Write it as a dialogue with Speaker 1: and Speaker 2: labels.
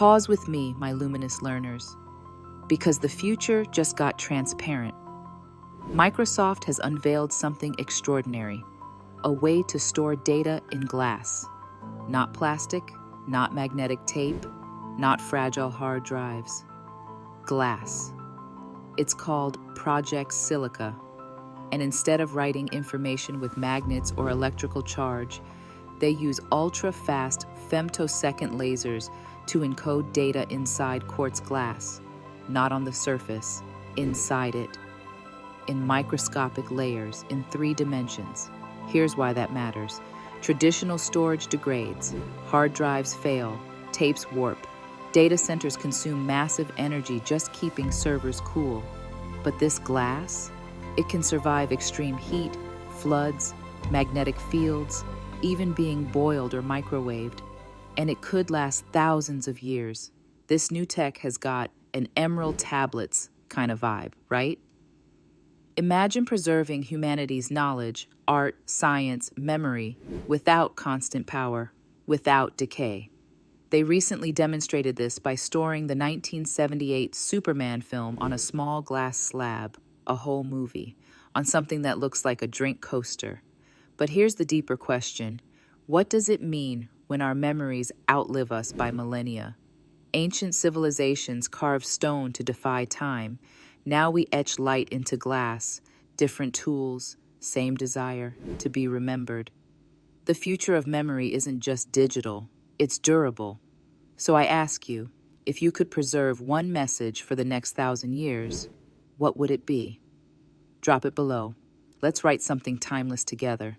Speaker 1: Pause with me, my luminous learners, because the future just got transparent. Microsoft has unveiled something extraordinary, a way to store data in glass. Not plastic, not magnetic tape, not fragile hard drives. Glass. It's called Project Silica, and instead of writing information with magnets or electrical charge, they use ultra-fast femtosecond lasers to encode data inside quartz glass, not on the surface, inside it, in microscopic layers in 3 dimensions. Here's why that matters. Traditional storage degrades, hard drives fail, tapes warp, data centers consume massive energy just keeping servers cool. But this glass, it can survive extreme heat, floods, magnetic fields, even being boiled or microwaved, and it could last thousands of years. This new tech has got an emerald tablets kind of vibe, right? Imagine preserving humanity's knowledge, art, science, memory, without constant power, without decay. They recently demonstrated this by storing the 1978 Superman film on a small glass slab, a whole movie, on something that looks like a drink coaster. But here's the deeper question. What does it mean when our memories outlive us by millennia? Ancient civilizations carved stone to defy time. Now we etch light into glass, different tools, same desire to be remembered. The future of memory isn't just digital, it's durable. So I ask you, if you could preserve one message for the next 1,000 years, what would it be? Drop it below. Let's write something timeless together.